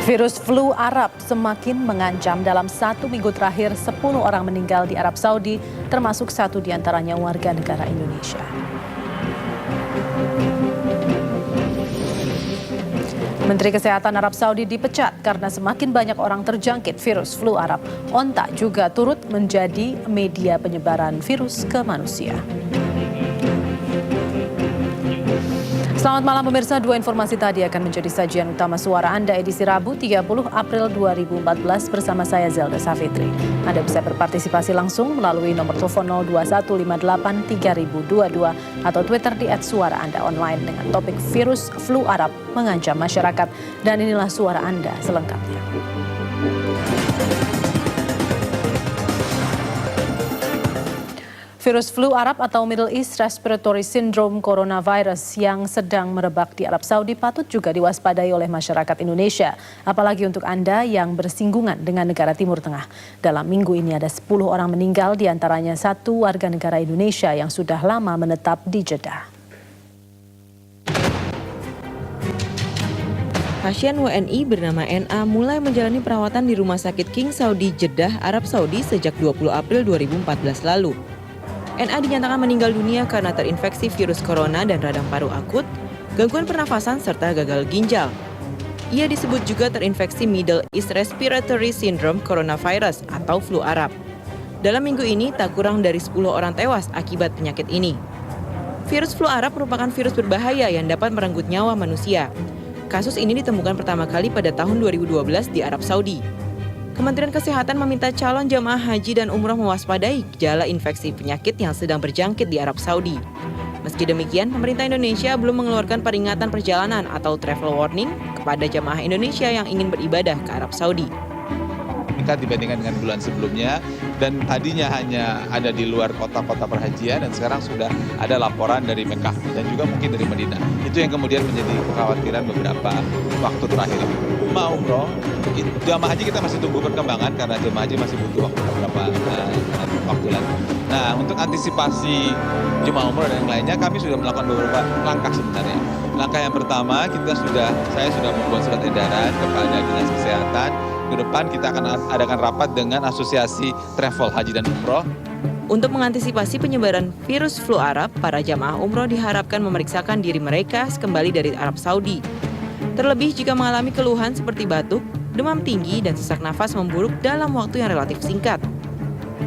Virus flu Arab semakin mengancam. Dalam 1 minggu terakhir, 10 orang meninggal di Arab Saudi, termasuk 1 diantaranya warga negara Indonesia. Menteri Kesehatan Arab Saudi dipecat karena semakin banyak orang terjangkit virus flu Arab. Onta juga turut menjadi media penyebaran virus ke manusia. Selamat malam pemirsa, 2 informasi tadi akan menjadi sajian utama suara Anda edisi Rabu 30 April 2014 bersama saya Zelda Safitri. Anda bisa berpartisipasi langsung melalui nomor telepon 021583022 atau Twitter di @suaraandaonline dengan topik virus flu Arab mengancam masyarakat. Dan inilah suara Anda selengkapnya. Virus flu Arab atau Middle East Respiratory Syndrome coronavirus yang sedang merebak di Arab Saudi patut juga diwaspadai oleh masyarakat Indonesia. Apalagi untuk Anda yang bersinggungan dengan negara Timur Tengah. Dalam minggu ini ada 10 orang meninggal, diantaranya 1 warga negara Indonesia yang sudah lama menetap di Jeddah. Pasien WNI bernama NA mulai menjalani perawatan di Rumah Sakit King Saudi Jeddah, Arab Saudi sejak 20 April 2014 lalu. NA dinyatakan meninggal dunia karena terinfeksi virus corona dan radang paru akut, gangguan pernafasan, serta gagal ginjal. Ia disebut juga terinfeksi Middle East Respiratory Syndrome coronavirus atau flu Arab. Dalam minggu ini, tak kurang dari 10 orang tewas akibat penyakit ini. Virus flu Arab merupakan virus berbahaya yang dapat merenggut nyawa manusia. Kasus ini ditemukan pertama kali pada tahun 2012 di Arab Saudi. Kementerian Kesehatan meminta calon jamaah haji dan umroh mewaspadai gejala infeksi penyakit yang sedang berjangkit di Arab Saudi. Meski demikian, pemerintah Indonesia belum mengeluarkan peringatan perjalanan atau travel warning kepada jamaah Indonesia yang ingin beribadah ke Arab Saudi. Dibandingkan dengan bulan sebelumnya, dan tadinya hanya ada di luar kota-kota perhajian, dan sekarang sudah ada laporan dari Mekah dan juga mungkin dari Madinah. Itu yang kemudian menjadi kekhawatiran beberapa waktu terakhir ini. Mau umroh, jamaah haji kita masih tunggu perkembangan karena jamaah haji masih butuh waktu beberapa waktu lagi. Nah, untuk antisipasi jemaah umroh dan yang lainnya, kami sudah melakukan beberapa langkah sebenarnya. Langkah yang pertama, saya sudah membuat surat edaran kepada Dinas Kesehatan. Ke depan kita akan adakan rapat dengan Asosiasi Travel Haji dan Umroh. Untuk mengantisipasi penyebaran virus flu Arab, para jamaah umroh diharapkan memeriksakan diri mereka kembali dari Arab Saudi. Terlebih jika mengalami keluhan seperti batuk, demam tinggi, dan sesak nafas memburuk dalam waktu yang relatif singkat.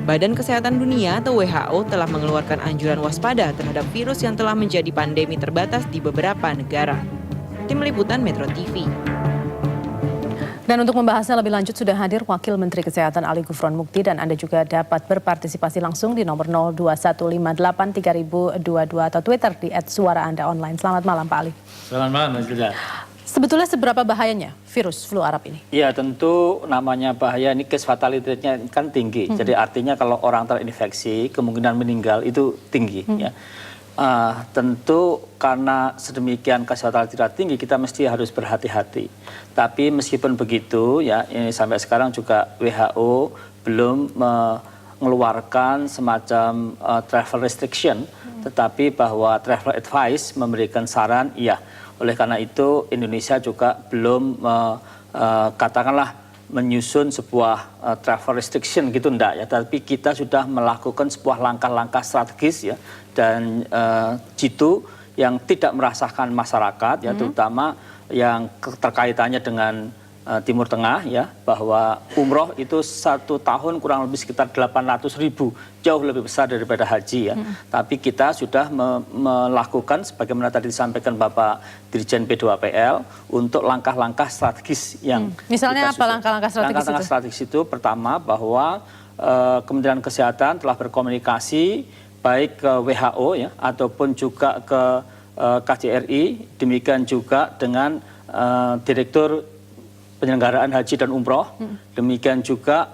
Badan Kesehatan Dunia atau WHO telah mengeluarkan anjuran waspada terhadap virus yang telah menjadi pandemi terbatas di beberapa negara. Tim Liputan Metro TV. Dan untuk membahasnya lebih lanjut sudah hadir Wakil Menteri Kesehatan Ali Gufron Mukti, dan Anda juga dapat berpartisipasi langsung di nomor 021583022 atau Twitter di @suaraandaonline. Selamat malam Pak Ali. Selamat malam Mas Yuda. Sebetulnya seberapa bahayanya virus flu Arab ini? Ya tentu namanya bahaya, ini case fatality-nya kan tinggi. Jadi artinya kalau orang terinfeksi kemungkinan meninggal itu tinggi. Ya. Tentu karena sedemikian case fatality tinggi, kita mesti harus berhati-hati. Tapi meskipun begitu, ya ini sampai sekarang juga WHO belum mengeluarkan semacam travel restriction, tetapi bahwa travel advice memberikan saran, iya. Oleh karena itu Indonesia juga belum katakanlah menyusun sebuah travel restriction gitu enggak ya, tapi kita sudah melakukan sebuah langkah-langkah strategis ya, dan jitu yang tidak merasakan masyarakat ya, terutama yang terkaitannya dengan Timur Tengah ya, bahwa umroh itu 1 tahun kurang lebih sekitar 800.000, jauh lebih besar daripada haji ya. Tapi kita sudah melakukan sebagaimana tadi disampaikan Bapak Dirjen P2PL untuk langkah-langkah strategis yang misalnya apa langkah-langkah strategis itu? Langkah-langkah strategis itu pertama bahwa Kementerian Kesehatan telah berkomunikasi baik ke WHO ya ataupun juga ke KJRI, demikian juga dengan Direktur Penyelenggaraan Haji dan Umroh, demikian juga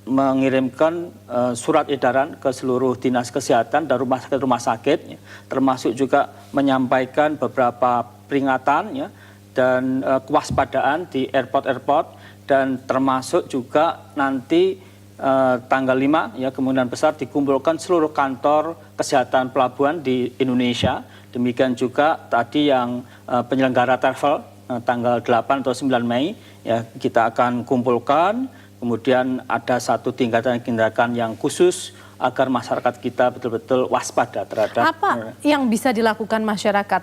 mengirimkan surat edaran ke seluruh dinas kesehatan dan rumah sakit, termasuk juga menyampaikan beberapa peringatan ya, dan kewaspadaan di airport, dan termasuk juga nanti tanggal 5 ya, kemungkinan besar dikumpulkan seluruh kantor kesehatan pelabuhan di Indonesia. Demikian juga tadi yang penyelenggara travel tanggal 8 atau 9 Mei ya kita akan kumpulkan, kemudian ada satu tindakan yang khusus agar masyarakat kita betul-betul waspada terhadap apa yang bisa dilakukan masyarakat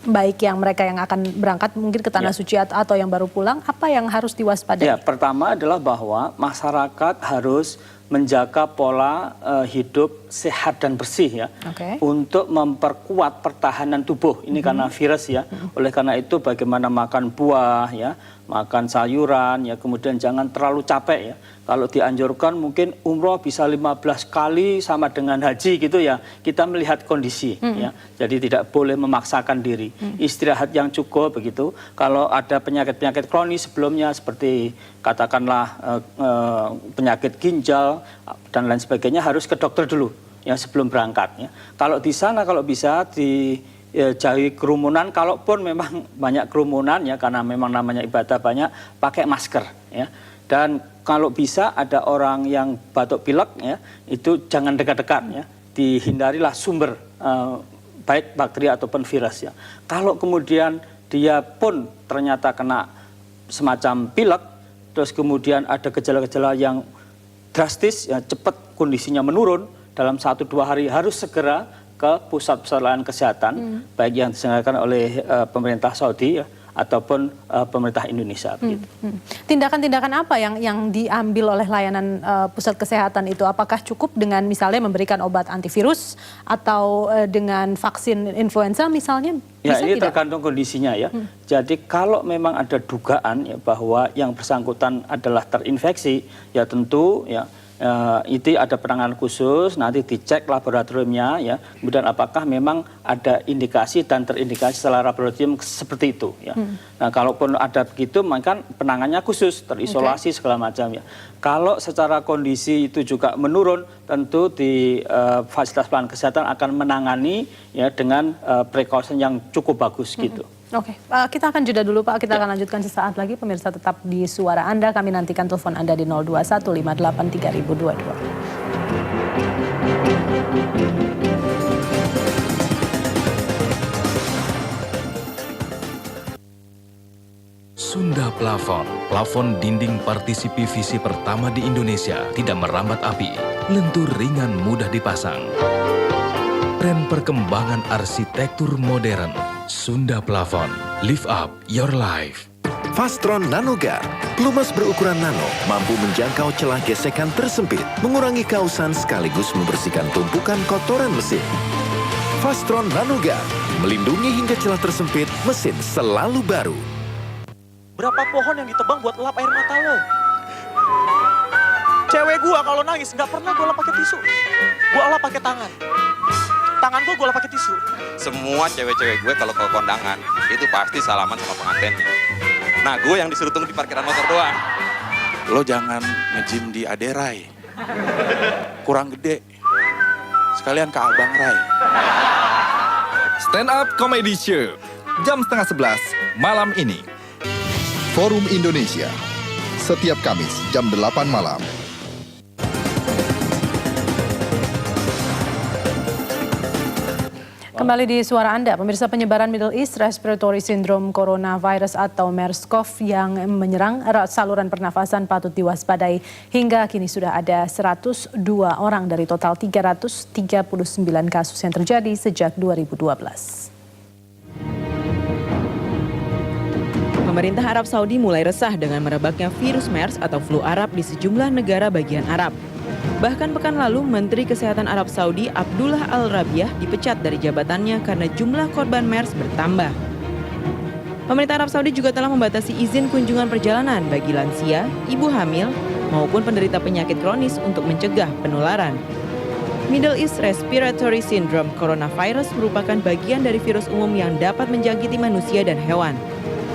baik yang mereka yang akan berangkat mungkin ke Tanah Suci atau yang baru pulang, apa yang harus diwaspadai? Ya, pertama adalah bahwa masyarakat harus menjaga pola hidup sehat dan bersih ya, untuk memperkuat pertahanan tubuh ini karena virus ya. Oleh karena itu bagaimana makan buah ya, makan sayuran ya, kemudian jangan terlalu capek ya. Kalau dianjurkan mungkin umroh bisa 15 kali sama dengan haji gitu ya. Kita melihat kondisi ya. Jadi tidak boleh memaksakan diri. Istirahat yang cukup begitu. Kalau ada penyakit-penyakit kronis sebelumnya seperti katakanlah penyakit ginjal dan lain sebagainya harus ke dokter dulu ya sebelum berangkat ya. Kalau di sana kalau bisa dijauhi kerumunan, kalaupun memang banyak kerumunan ya karena memang namanya ibadah banyak, pakai masker ya. Dan kalau bisa ada orang yang batuk pilek ya, itu jangan dekat-dekat ya. Dihindarilah sumber baik bakteri ataupun virus ya. Kalau kemudian dia pun ternyata kena semacam pilek, terus kemudian ada gejala-gejala yang drastis ya, cepat kondisinya menurun, dalam 1-2 hari harus segera ke pusat-pusat layanan kesehatan, baik yang diselenggarakan oleh pemerintah Saudi ya, ataupun pemerintah Indonesia. Tindakan-tindakan apa yang diambil oleh layanan pusat kesehatan itu? Apakah cukup dengan misalnya memberikan obat antivirus atau dengan vaksin influenza misalnya? Ya, bisa ini tidak? tergantung kondisinya ya. Jadi kalau memang ada dugaan ya bahwa yang bersangkutan adalah terinfeksi, ya tentu ya itu ada penanganan khusus, nanti dicek laboratoriumnya ya, kemudian apakah memang ada indikasi dan terindikasi setelah laboratorium seperti itu ya. Nah, kalaupun ada begitu, maka penanganannya khusus, terisolasi segala macam ya. Kalau secara kondisi itu juga menurun, tentu di fasilitas pelayanan kesehatan akan menangani ya dengan precaution yang cukup bagus gitu. Oke, kita akan jeda dulu Pak, kita akan lanjutkan sesaat lagi. Pemirsa tetap di Suara Anda, kami nantikan telepon Anda di 02153022. Sunda Plafon, plafon dinding partisi PVC pertama di Indonesia, tidak merambat api, lentur ringan mudah dipasang. Tren perkembangan arsitektur modern, Sunda Plafon, live up your life. Fastron Nanoguard, pelumas berukuran nano, mampu menjangkau celah gesekan tersempit, mengurangi kausan sekaligus membersihkan tumpukan kotoran mesin. Fastron Nanoguard, melindungi hingga celah tersempit, mesin selalu baru. Berapa pohon yang ditebang buat lap air mata lo? Cewek gua kalau nangis nggak pernah gua lap pakai tisu. Gua lap pakai tangan. Tangan gua lap pakai tisu. Semua cewek-cewek gue kalau ke kondangan itu pasti salaman sama pengantinnya. Nah, gue yang disuruh tunggu di parkiran motor doang. Lo jangan nge-gym di Aderai. Kurang gede. Sekalian ke Abang Rai. Stand Up Comedy Show, jam 10:30 malam ini. Forum Indonesia, setiap Kamis jam 8 malam. Kembali di Suara Anda, pemirsa, penyebaran Middle East Respiratory Syndrome Coronavirus atau MERS-CoV yang menyerang saluran pernafasan patut diwaspadai. Hingga kini sudah ada 102 orang dari total 339 kasus yang terjadi sejak 2012. Pemerintah Arab Saudi mulai resah dengan merebaknya virus MERS atau flu Arab di sejumlah negara bagian Arab. Bahkan pekan lalu, Menteri Kesehatan Arab Saudi Abdullah Al-Rabiah dipecat dari jabatannya karena jumlah korban MERS bertambah. Pemerintah Arab Saudi juga telah membatasi izin kunjungan perjalanan bagi lansia, ibu hamil, maupun penderita penyakit kronis untuk mencegah penularan. Middle East Respiratory Syndrome Coronavirus merupakan bagian dari virus umum yang dapat menjangkiti manusia dan hewan.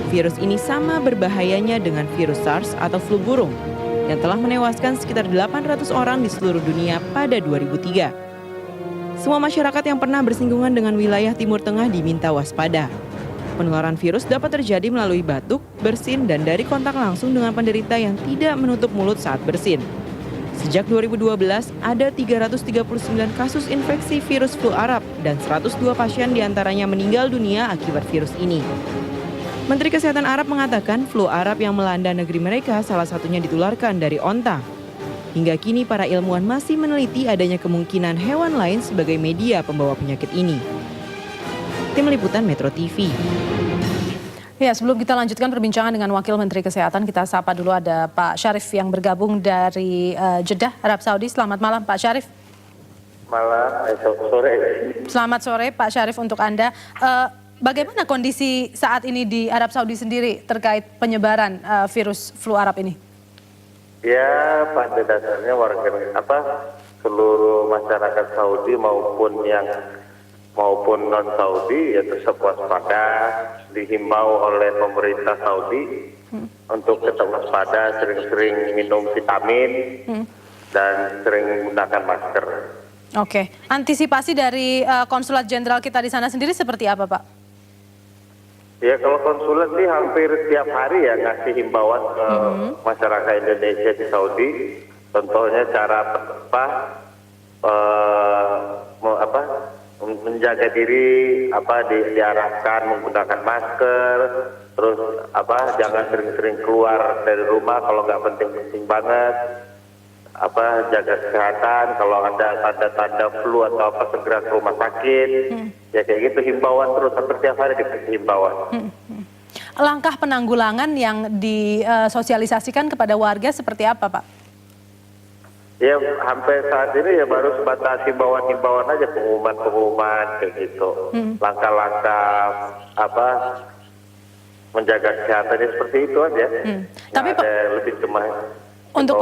Virus ini sama berbahayanya dengan virus SARS atau flu burung yang telah menewaskan sekitar 800 orang di seluruh dunia pada 2003. Semua masyarakat yang pernah bersinggungan dengan wilayah Timur Tengah diminta waspada. Penularan virus dapat terjadi melalui batuk, bersin, dan dari kontak langsung dengan penderita yang tidak menutup mulut saat bersin. Sejak 2012, ada 339 kasus infeksi virus flu Arab dan 102 pasien diantaranya meninggal dunia akibat virus ini. Menteri Kesehatan Arab mengatakan flu Arab yang melanda negeri mereka salah satunya ditularkan dari onta. Hingga kini para ilmuwan masih meneliti adanya kemungkinan hewan lain sebagai media pembawa penyakit ini. Tim Liputan Metro TV. Ya, sebelum kita lanjutkan perbincangan dengan Wakil Menteri Kesehatan, kita sapa dulu ada Pak Syarif yang bergabung dari Jeddah, Arab Saudi. Selamat malam Pak Syarif. Malam, sore. Selamat sore Pak Syarif untuk Anda. Bagaimana kondisi saat ini di Arab Saudi sendiri terkait penyebaran virus flu Arab ini? Ya, pada dasarnya seluruh masyarakat Saudi maupun non Saudi ya tetap waspada, dihimbau oleh pemerintah Saudi untuk tetap waspada, sering-sering minum vitamin dan sering menggunakan masker. Oke, antisipasi dari konsulat jenderal kita di sana sendiri seperti apa, Pak? Ya, kalau konsulat sih hampir setiap hari ya ngasih himbauan ke masyarakat Indonesia di Saudi. Contohnya cara menjaga diri, diarahkan menggunakan masker, terus jangan sering-sering keluar dari rumah kalau nggak penting-penting banget. Jaga kesehatan, kalau ada tanda-tanda flu atau segera ke rumah sakit. Ya kayak gitu, himbauan terus, setiap hari dikasih himbauan. Langkah penanggulangan yang disosialisasikan kepada warga seperti apa, Pak? Ya, sampai saat ini ya baru sebatas himbauan-himbauan aja, pengumuman kayak gitu. Langkah-langkah menjaga kesehatannya seperti itu aja. Tapi ada lebih cuma untuk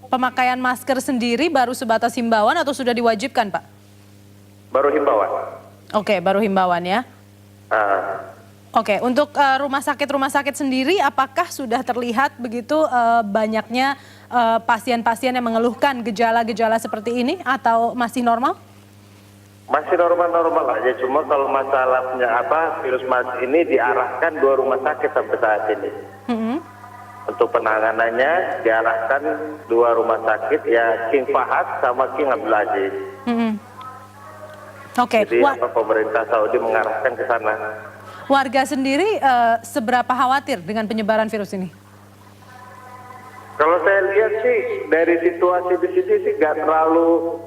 pemakaian masker sendiri baru sebatas himbauan atau sudah diwajibkan, Pak? Baru himbauan. Oke, baru himbauan ya. Oke, untuk rumah sakit sendiri apakah sudah terlihat begitu banyaknya pasien-pasien yang mengeluhkan gejala-gejala seperti ini atau masih normal? Masih normal-normal aja, cuma kalau masalahnya virus mas ini diarahkan 2 rumah sakit sampai saat ini. Untuk penanganannya diarahkan 2 rumah sakit, ya King Fahad sama King Abdul Aziz. Oke. Jadi pemerintah Saudi mengarahkan ke sana. Warga sendiri seberapa khawatir dengan penyebaran virus ini? Kalau saya lihat sih dari situasi di sini sih nggak terlalu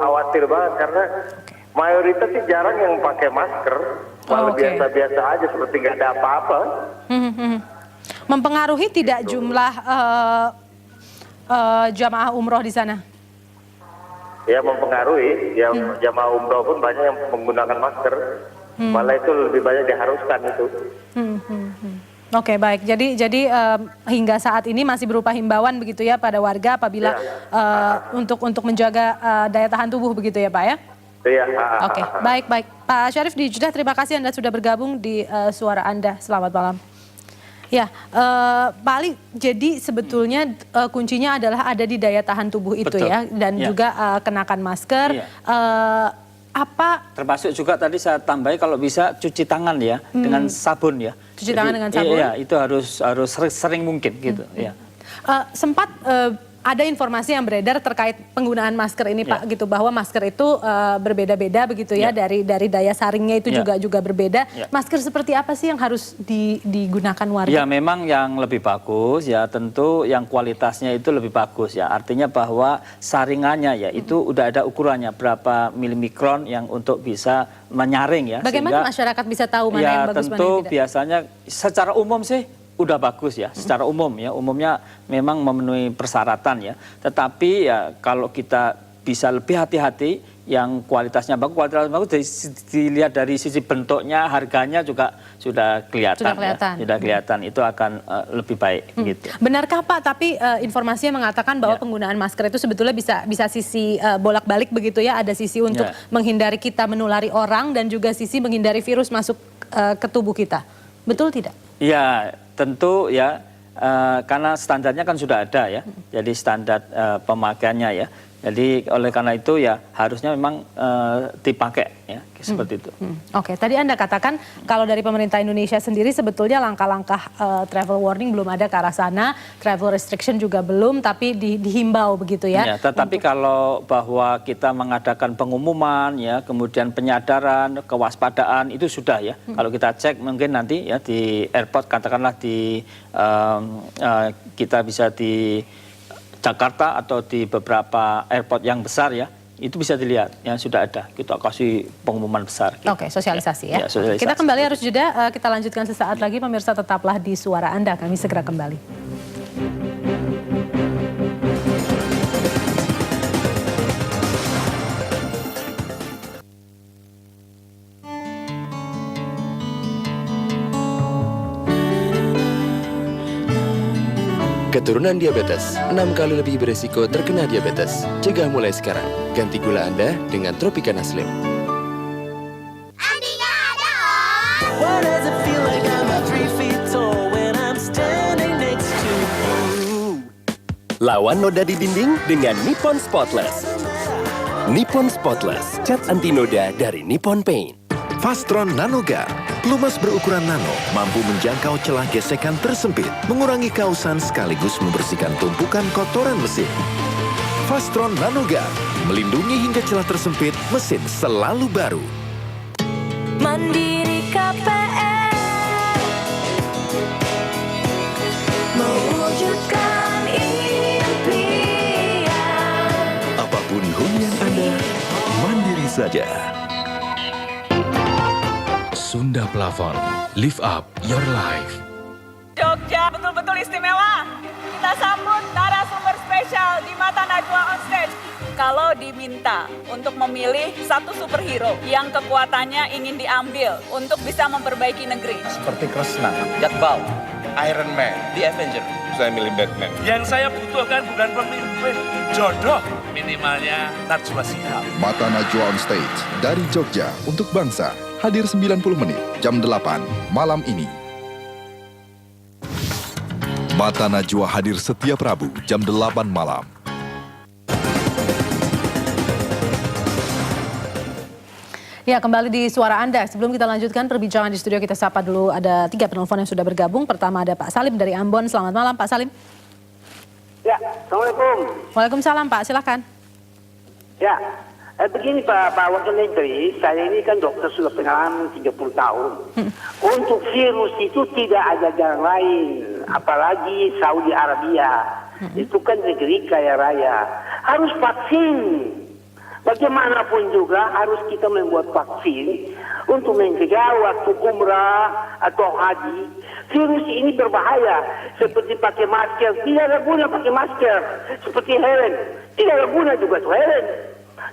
khawatir banget, karena mayoritas sih jarang yang pakai masker, malah biasa-biasa aja seperti nggak ada apa-apa. Mempengaruhi tidak jumlah jamaah umroh di sana? Ya mempengaruhi, ya jamaah umroh pun banyak yang menggunakan masker, malah itu lebih banyak diharuskan itu. Oke, baik. Jadi hingga saat ini masih berupa himbauan begitu ya pada warga apabila untuk menjaga daya tahan tubuh begitu ya, Pak ya? Iya. Oke, baik. Pak Syarif di Jeddah, terima kasih Anda sudah bergabung di Suara Anda. Selamat malam. Ya, Pak Ali, jadi sebetulnya kuncinya adalah ada di daya tahan tubuh itu. Betul. Ya, dan juga kenakan masker. Termasuk juga tadi saya tambahi kalau bisa cuci tangan ya dengan sabun ya. Cuci tangan dengan sabun. Iya, itu harus sering mungkin gitu. Ya. Sempat ada informasi yang beredar terkait penggunaan masker ini, Pak, gitu, bahwa masker itu berbeda-beda begitu ya, dari daya saringnya itu juga berbeda. Masker seperti apa sih yang harus digunakan warga? Ya, memang yang lebih bagus ya tentu yang kualitasnya itu lebih bagus ya. Artinya bahwa saringannya ya itu udah ada ukurannya berapa milimikron yang untuk bisa menyaring ya. Bagaimana masyarakat bisa tahu mana yang bagus, mana yang tidak? Tentu biasanya secara umum sih udah bagus ya, secara umum ya, umumnya memang memenuhi persyaratan ya. Tetapi ya kalau kita bisa lebih hati-hati, yang kualitasnya bagus, dilihat dari sisi bentuknya, harganya juga sudah kelihatan. Sudah kelihatan, itu akan lebih baik gitu. Benarkah Pak, tapi informasinya mengatakan bahwa penggunaan masker itu sebetulnya bisa sisi bolak-balik begitu ya, ada sisi untuk menghindari kita menulari orang dan juga sisi menghindari virus masuk ke tubuh kita. Betul tidak? Ya, tentu ya, karena standarnya kan sudah ada ya, jadi standar pemakaiannya ya. Jadi oleh karena itu ya harusnya memang dipakai ya seperti itu. Oke, tadi Anda katakan kalau dari pemerintah Indonesia sendiri sebetulnya langkah-langkah travel warning belum ada ke arah sana, travel restriction juga belum, tapi dihimbau begitu ya. Ya, tetapi kalau bahwa kita mengadakan pengumuman ya, kemudian penyadaran, kewaspadaan itu sudah ya. Kalau kita cek mungkin nanti ya di airport katakanlah di kita bisa di Jakarta atau di beberapa airport yang besar ya, itu bisa dilihat ya sudah ada. Kita kasih pengumuman besar. Gitu. Oke, sosialisasi ya. Sosialisasi. Kita kembali harus jeda, kita lanjutkan sesaat lagi. Pemirsa tetaplah di Suara Anda, kami segera kembali. Keturunan diabetes 6 kali lebih beresiko terkena diabetes. Cegah mulai sekarang. Ganti gula Anda dengan Tropicana Slim. Lawan noda di dinding dengan Nippon Spotless. Nippon Spotless, cat anti noda dari Nippon Paint. Fastron Nanoguard, pelumas berukuran nano, mampu menjangkau celah gesekan tersempit, mengurangi kausan sekaligus membersihkan tumpukan kotoran mesin. Fastron Nanoguard, melindungi hingga celah tersempit, mesin selalu baru. Mandiri KPR, mewujudkan impian. Apapun hunian Anda, mandiri saja. Sunda Plafon, live up your life. Jogja betul-betul istimewa. Kita sambut narasumber spesial di Mata Najwa on Stage. Kalau diminta untuk memilih satu superhero yang kekuatannya ingin diambil untuk bisa memperbaiki negeri. Seperti Krishna, Jatbal, Iron Man, The Avenger. Saya milih Batman. Yang saya butuhkan bukan pemimpin, jodoh. Minimalnya Najwa Shihab. Mata Najwa on Stage dari Jogja untuk bangsa. Hadir 90 menit, jam 8 malam ini. Mata Najwa hadir setiap Rabu, jam 8 malam. Ya, kembali di Suara Anda. Sebelum kita lanjutkan perbincangan di studio, kita sapa dulu ada 3 penelpon yang sudah bergabung. Pertama ada Pak Salim dari Ambon. Selamat malam Pak Salim. Ya, Assalamualaikum. Waalaikumsalam Pak, silakan. Ya, begini Pak Wakil Menteri, saya ini kan dokter sudah pengalaman 30 tahun. Untuk virus itu tidak ada jalan lain, apalagi Saudi Arabia. Itu kan negeri kaya raya. Harus vaksin. Bagaimanapun juga harus kita membuat vaksin untuk mencegah waktu umrah atau haji. Virus ini berbahaya, seperti pakai masker. Tidak ada guna pakai masker. Seperti helm. Tidak ada guna juga tuh helm.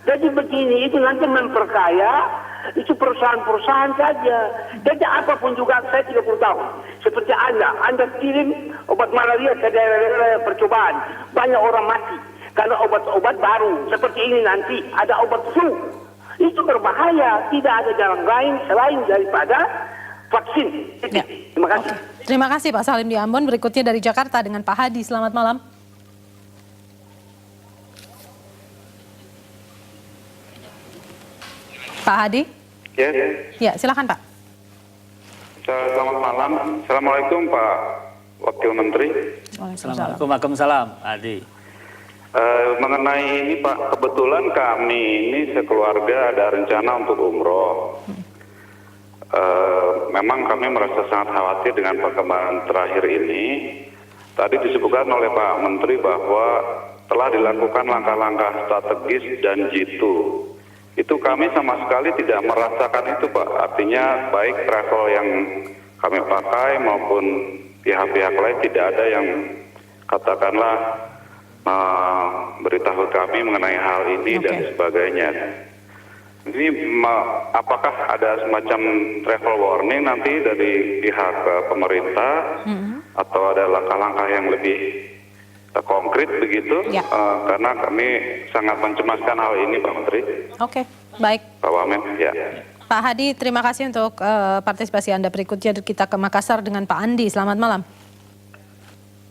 Jadi begini, itu nanti memperkaya, itu perusahaan-perusahaan saja. Jadi apapun juga, saya 30 tahun. Seperti Anda kirim obat malaria ke daerah-daerah percobaan. Banyak orang mati. Karena obat-obat baru, seperti ini nanti, ada obat flu. Itu berbahaya, tidak ada jalan lain selain daripada vaksin. Ya. Terima kasih. Terima kasih Pak Salim di Ambon. Berikutnya dari Jakarta dengan Pak Hadi. Selamat malam. Pak Hadi? Ya. Ya, silakan Pak. Selamat malam. Assalamualaikum Pak Wakil Menteri. Waalaikumsalam, Adi. Mengenai ini Pak, kebetulan kami ini sekeluarga ada rencana untuk umroh. Memang kami merasa sangat khawatir dengan perkembangan terakhir ini. Tadi disebutkan oleh Pak Menteri bahwa telah dilakukan langkah-langkah strategis dan jitu. Itu kami sama sekali tidak merasakan itu Pak. Artinya baik travel yang kami pakai maupun pihak-pihak lain tidak ada yang katakanlah beritahu kami mengenai hal ini dan sebagainya. Ini apakah ada semacam travel warning nanti dari pihak pemerintah atau ada langkah-langkah yang lebih konkret begitu? Ya. Karena kami sangat mencemaskan hal ini Pak Menteri. Oke, baik. Pak Wamen, ya. Pak Hadi, terima kasih untuk partisipasi Anda. Berikutnya kita ke Makassar dengan Pak Andi. Selamat malam.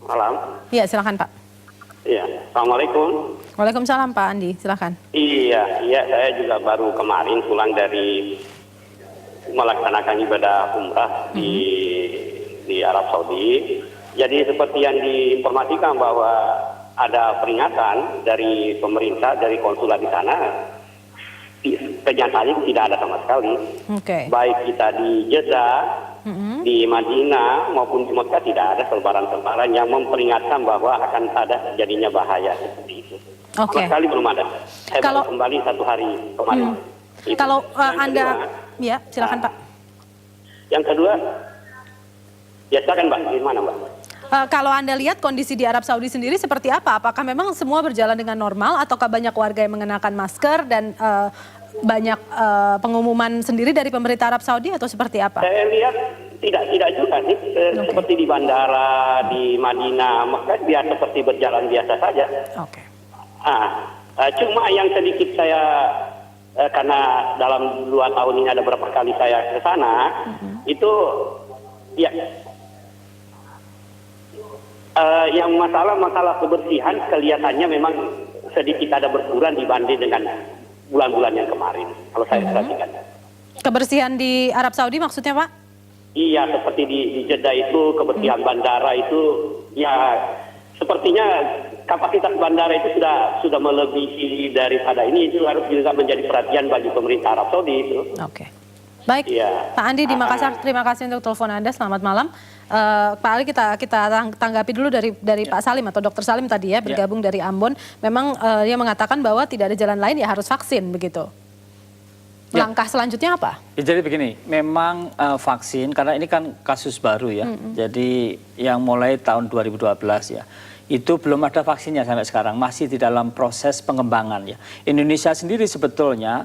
Malam. Iya, silakan Pak. Iya, Assalamualaikum. Waalaikumsalam Pak Andi, silakan. Iya, saya juga baru kemarin pulang dari melaksanakan ibadah umrah di Arab Saudi. Jadi seperti yang diinformasikan bahwa ada peringatan dari pemerintah, dari konsulat di sana, kenyataannya tidak ada sama sekali. Baik kita di Jeddah, di Madinah maupun di Mekah tidak ada selebaran-selebaran yang memperingatkan bahwa akan ada terjadinya bahaya seperti itu. Sama sekali belum ada. Saya baru kembali 1 hari kemarin. Kalau Anda, ya silakan Pak. Yang kedua, ya silakan Mbak, gimana Mbak? Kalau Anda lihat kondisi di Arab Saudi sendiri seperti apa? Apakah memang semua berjalan dengan normal ataukah banyak warga yang mengenakan masker dan banyak pengumuman sendiri dari pemerintah Arab Saudi atau seperti apa? Saya lihat tidak juga sih. Seperti di bandara, di Madinah, Mekah biar seperti berjalan biasa saja. Cuma yang sedikit saya karena dalam 2 tahun ini ada beberapa kali saya ke sana, itu ya yang masalah kebersihan kelihatannya memang sedikit ada berkurang dibanding dengan bulan-bulan yang kemarin. Kalau saya perhatikan. Kebersihan di Arab Saudi maksudnya Pak? Iya, seperti di Jeddah itu kebersihan bandara itu ya sepertinya kapasitas bandara itu sudah melebihi daripada ini, itu harus juga menjadi perhatian bagi pemerintah Arab Saudi itu. Baik, Pak Andi di Makassar, terima kasih untuk telepon Anda. Selamat malam. Pak Ali, kita tanggapi dulu dari Pak Salim atau Dr. Salim tadi ya, bergabung dari Ambon. Memang dia mengatakan bahwa tidak ada jalan lain ya harus vaksin begitu. Langkah selanjutnya apa? Jadi begini, memang vaksin karena ini kan kasus baru ya. Jadi yang mulai tahun 2012 ya. Itu belum ada vaksinnya sampai sekarang, masih di dalam proses pengembangan ya. Indonesia sendiri sebetulnya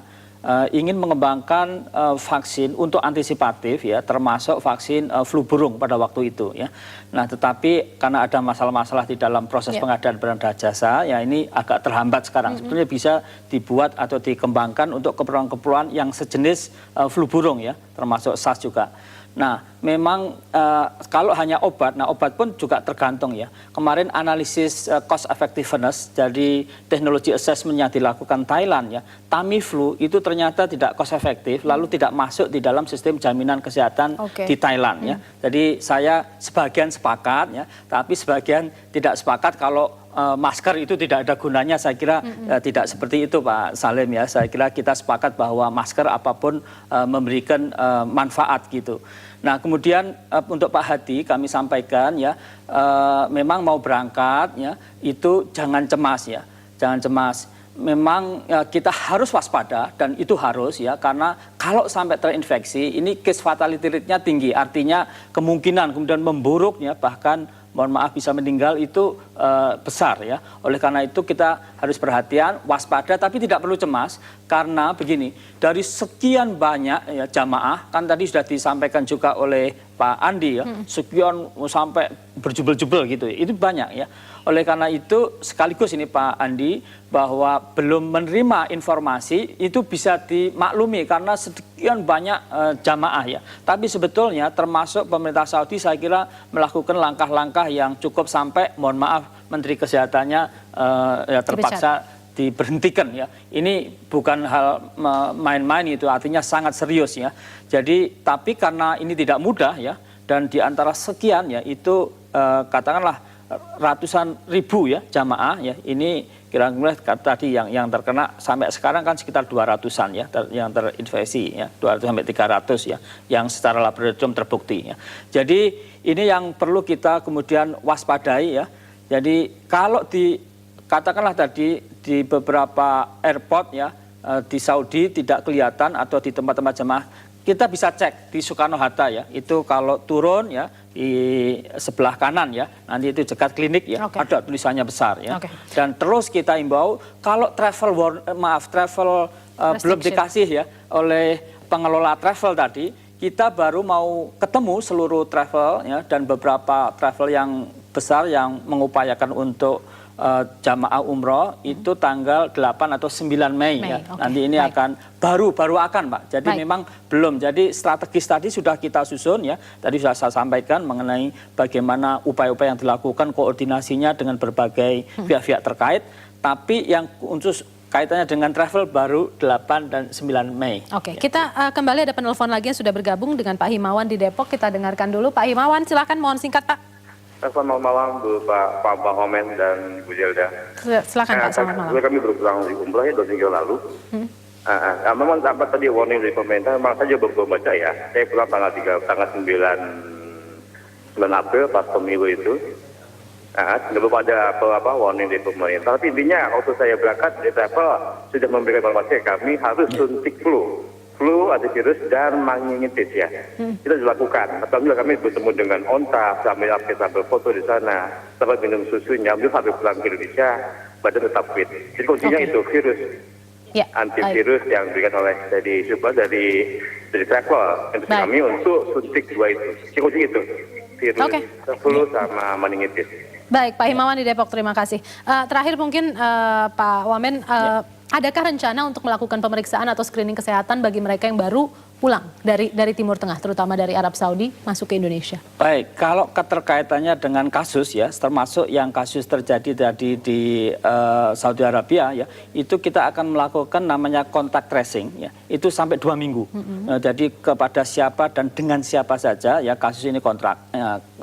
ingin mengembangkan vaksin untuk antisipatif ya, termasuk vaksin flu burung pada waktu itu ya. Nah, tetapi karena ada masalah-masalah di dalam proses pengadaan barang dan jasa ya, ini agak terhambat sekarang. Sebetulnya bisa dibuat atau dikembangkan untuk keperluan-keperluan yang sejenis flu burung ya, termasuk SARS juga. Nah, memang kalau hanya obat, nah obat pun juga tergantung ya. Kemarin analisis cost effectiveness, jadi teknologi assessment yang dilakukan Thailand ya, Tamiflu itu ternyata tidak cost efektif, lalu tidak masuk di dalam sistem jaminan kesehatan di Thailand ya. Jadi saya sebagian sepakat ya, tapi sebagian tidak sepakat kalau masker itu tidak ada gunanya. Saya kira tidak seperti itu Pak Salim ya. Saya kira kita sepakat bahwa masker apapun memberikan manfaat gitu. Nah, kemudian untuk Pak Hadi kami sampaikan ya, memang mau berangkat ya, itu jangan cemas ya, jangan cemas. Memang kita harus waspada dan itu harus ya, karena kalau sampai terinfeksi ini case fatality rate-nya tinggi, artinya kemungkinan kemudian memburuknya bahkan mohon maaf bisa meninggal itu besar ya. Oleh karena itu kita harus perhatian, waspada, tapi tidak perlu cemas karena begini, dari sekian banyak ya jamaah, kan tadi sudah disampaikan juga oleh Pak Andi ya, sekian sampai berjubel-jubel gitu, itu banyak ya. Oleh karena itu sekaligus ini Pak Andi, bahwa belum menerima informasi itu bisa dimaklumi karena sekian banyak jamaah ya. Tapi sebetulnya termasuk pemerintah Saudi saya kira melakukan langkah-langkah yang cukup sampai mohon maaf Menteri Kesehatannya ya terpaksa diberhentikan ya. Ini bukan hal main-main, itu artinya sangat serius ya. Jadi tapi karena ini tidak mudah ya, dan di antara sekian ya itu katakanlah ratusan ribu ya jamaah ya, ini kira-kira tadi yang terkena sampai sekarang kan sekitar 200-an ya yang terinfeksi ya, 200 sampai 300 ya yang secara laboratorium terbukti ya. Jadi ini yang perlu kita kemudian waspadai ya. Jadi kalau katakanlah tadi di beberapa airport ya di Saudi tidak kelihatan atau di tempat-tempat jemaah, kita bisa cek di Soekarno-Hatta ya, itu kalau turun ya di sebelah kanan ya, nanti itu dekat klinik ya, ada tulisannya besar ya. Dan terus kita imbau kalau travel belum dikasih ya oleh pengelola travel tadi, kita baru mau ketemu seluruh travel ya, dan beberapa travel yang besar yang mengupayakan untuk jamaah umroh itu tanggal 8 atau 9 Mei ya. Okay. Nanti ini akan baru akan Pak. Jadi memang belum. Jadi strategis tadi sudah kita susun ya. Tadi sudah saya sampaikan mengenai bagaimana upaya-upaya yang dilakukan, koordinasinya dengan berbagai pihak-pihak terkait. Tapi yang untuk kaitannya dengan travel baru 8 dan 9 Mei. Oke, kita kembali ada penelpon lagi yang sudah bergabung dengan Pak Himawan di Depok. Kita dengarkan dulu. Pak Himawan, silakan mohon singkat Pak. Selamat malam Bu Pak Omen dan Bu Zelda. Silakan Pak, selamat malam. Kami baru pulang di umroh ya 2 minggu lalu. Memang dapat tadi warning dari pemerintah, memang saja baru baca ya. Saya pulang tanggal 9 April pas pemilu itu. Belum ada warning dari pemerintah. Tapi intinya waktu saya berangkat, travel sudah memberikan informasi kami harus suntik flu, antivirus, dan meningitis ya. Kita dilakukan. Alhamdulillah kami bertemu dengan onta, sambil foto di sana, sampai minum susunya, sambil pulang ke Indonesia, badan tetap fit. Jadi kuncinya itu virus. Antivirus yang diberikan oleh dari travel untuk kami untuk suntik 2 itu. Kunci itu, virus flu sama meningitis. Baik, Pak Himawan di Depok, terima kasih. Terakhir mungkin Pak Wamen, adakah rencana untuk melakukan pemeriksaan atau screening kesehatan bagi mereka yang baru pulang dari Timur Tengah, terutama dari Arab Saudi, masuk ke Indonesia? Baik, kalau keterkaitannya dengan kasus ya, termasuk yang kasus terjadi tadi di Saudi Arabia ya, itu kita akan melakukan namanya contact tracing ya, itu sampai 2 minggu. Jadi kepada siapa dan dengan siapa saja ya kasus ini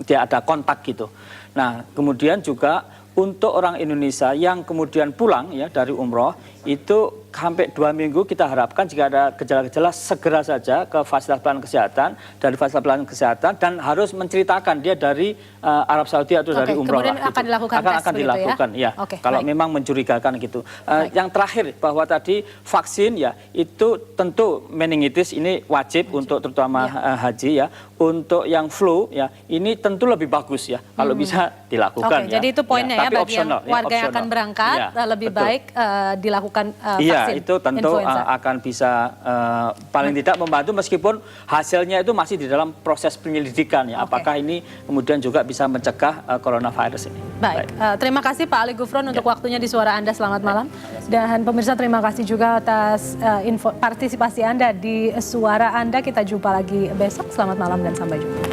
dia ada kontak gitu. Nah, kemudian juga untuk orang Indonesia yang kemudian pulang ya dari umroh itu sampai 2 minggu kita harapkan jika ada gejala-gejala segera saja ke fasilitas pelayanan kesehatan, dari fasilitas pelayanan kesehatan, dan harus menceritakan dia dari Arab Saudi atau dari umroh. Kemudian akan dilakukan tes akan dilakukan ya, kalau memang mencurigakan gitu. Yang terakhir bahwa tadi vaksin ya itu tentu meningitis ini wajib untuk terutama haji ya. Untuk yang flu ya ini tentu lebih bagus ya kalau bisa dilakukan ya. Jadi itu poinnya ya, bagi yang warga yang akan berangkat lebih baik dilakukan vaksin. Iya, itu tentu akan bisa paling tidak membantu meskipun hasilnya itu masih di dalam proses penyelidikan ya. Apakah ini kemudian juga bisa mencegah coronavirus ini. Baik, terima kasih Pak Ali Gufron untuk waktunya di Suara Anda, selamat malam. Dan pemirsa terima kasih juga atas partisipasi Anda di Suara Anda. Kita jumpa lagi besok, selamat malam dan sampai jumpa.